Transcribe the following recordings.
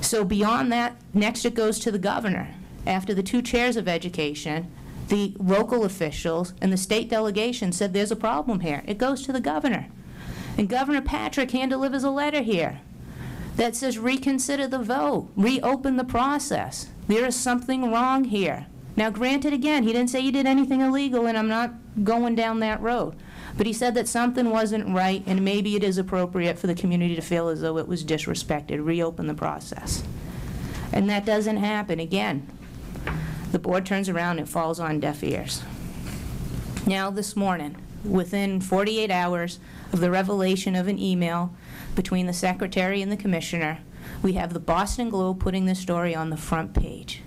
So beyond that, next it goes to the governor. After the two chairs of education, the local officials and the state delegation said there's a problem here. It goes to the governor. And Governor Patrick hand delivers a letter here that says reconsider the vote, reopen the process. There is something wrong here. Now granted, again, he didn't say he did anything illegal, and I'm not going down that road. But he said that something wasn't right, and maybe it is appropriate for the community to feel as though it was disrespected. Reopen the process. And that doesn't happen. Again, the board turns around and falls on deaf ears. Now this morning, within 48 hours of the revelation of an email between the secretary and the commissioner, we have the Boston Globe putting this story on the front page.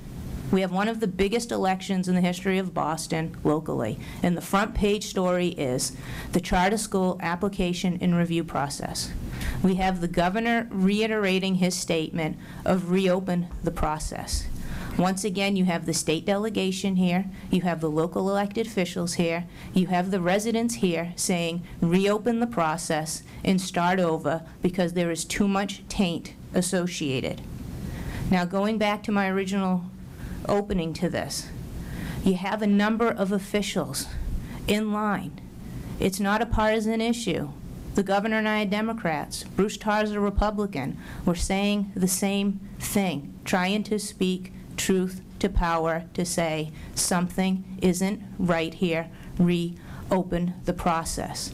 We have one of the biggest elections in the history of Boston locally, and the front page story is the charter school application and review process. We have the governor reiterating his statement of reopen the process. Once again, you have the state delegation here, you have the local elected officials here, you have the residents here saying reopen the process and start over because there is too much taint associated. Now going back to my original opening to this, you have a number of officials in line. It's not a partisan issue. The governor and I are Democrats. Bruce Tarr's a Republican. We're saying the same thing, trying to speak truth to power, to say something isn't right here, reopen the process.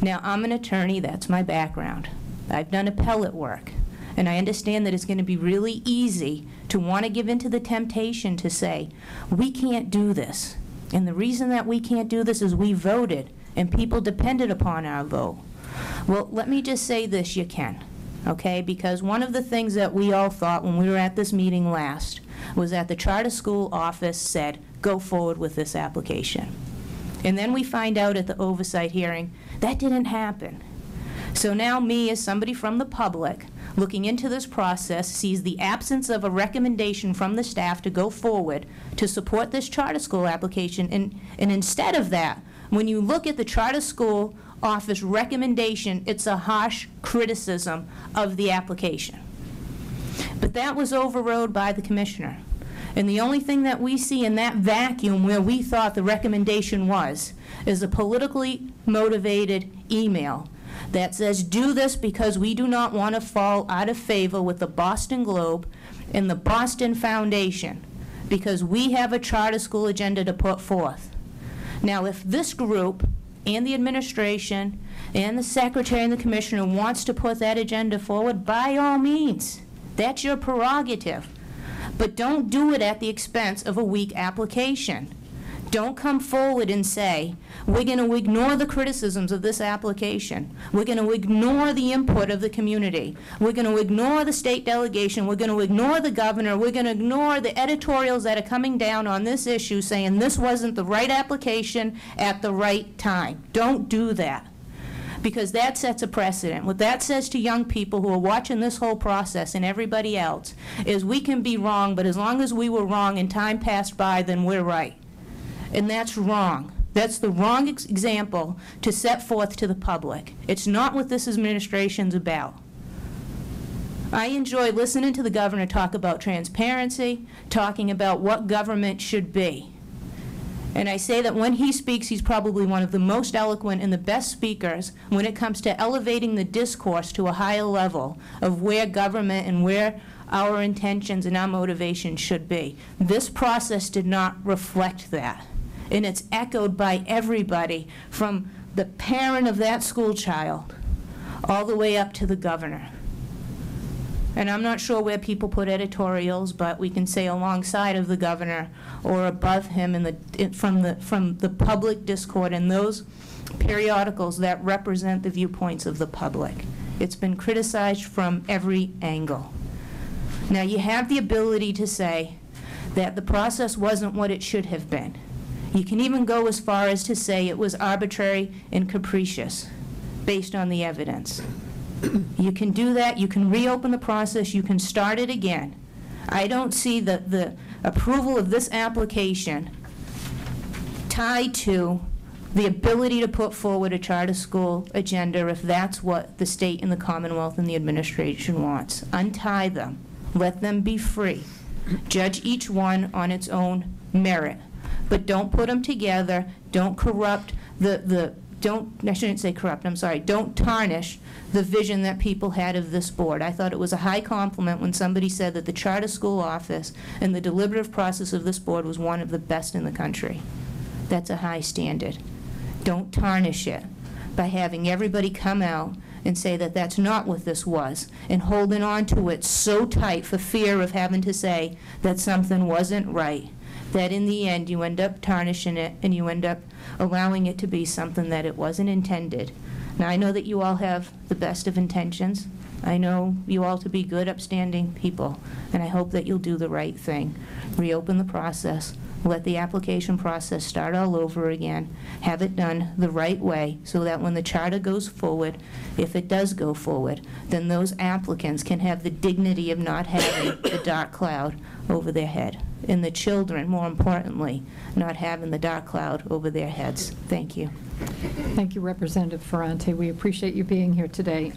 Now, I'm an attorney, that's my background. I've done appellate work, and I understand that it's going to be really easy to want to give into the temptation to say, we can't do this. And the reason that we can't do this is we voted, and people depended upon our vote. Well, let me just say this, you can, okay? Because one of the things that we all thought when we were at this meeting last was that the charter school office said, go forward with this application. And then we find out at the oversight hearing, that didn't happen. So now me, as somebody from the public, looking into this process, sees the absence of a recommendation from the staff to go forward to support this charter school application. And instead of that, when you look at the charter school office recommendation, it's a harsh criticism of the application. But that was overrode by the commissioner. And the only thing that we see in that vacuum where we thought the recommendation was is a politically motivated email that says, do this because we do not want to fall out of favor with the Boston Globe and the Boston Foundation because we have a charter school agenda to put forth. Now, if this group and the administration and the secretary and the commissioner wants to put that agenda forward, by all means, that's your prerogative. But don't do it at the expense of a weak application. Don't come forward and say, we're going to ignore the criticisms of this application. We're going to ignore the input of the community. We're going to ignore the state delegation. We're going to ignore the governor. We're going to ignore the editorials that are coming down on this issue saying this wasn't the right application at the right time. Don't do that, because that sets a precedent. What that says to young people who are watching this whole process and everybody else is we can be wrong, but as long as we were wrong and time passed by, then we're right. And that's wrong. That's the wrong example to set forth to the public. It's not what this administration's about. I enjoy listening to the governor talk about transparency, talking about what government should be. And I say that when he speaks, he's probably one of the most eloquent and the best speakers when it comes to elevating the discourse to a higher level of where government and where our intentions and our motivation should be. This process did not reflect that. And it's echoed by everybody from the parent of that school child all the way up to the governor. And I'm not sure where people put editorials, but we can say alongside of the governor or above him from the public discourse and those periodicals that represent the viewpoints of the public. It's been criticized from every angle. Now, you have the ability to say that the process wasn't what it should have been. You can even go as far as to say it was arbitrary and capricious based on the evidence. You can do that. You can reopen the process. You can start it again. I don't see the approval of this application tied to the ability to put forward a charter school agenda if that's what the state and the Commonwealth and the administration wants. Untie them. Let them be free. Judge each one on its own merit. But don't put them together. Don't corrupt I shouldn't say corrupt, I'm sorry. Don't tarnish the vision that people had of this board. I thought it was a high compliment when somebody said that the charter school office and the deliberative process of this board was one of the best in the country. That's a high standard. Don't tarnish it by having everybody come out and say that that's not what this was, and holding on to it so tight for fear of having to say that something wasn't right, that in the end you end up tarnishing it and you end up allowing it to be something that it wasn't intended. Now, I know that you all have the best of intentions. I know you all to be good, upstanding people, and I hope that you'll do the right thing. Reopen the process. Let the application process start all over again. Have it done the right way so that when the charter goes forward, if it does go forward, then those applicants can have the dignity of not having the dark cloud over their head. And the children, more importantly, not having the dark cloud over their heads. Thank you. Thank you, Representative Ferrante. We appreciate you being here today.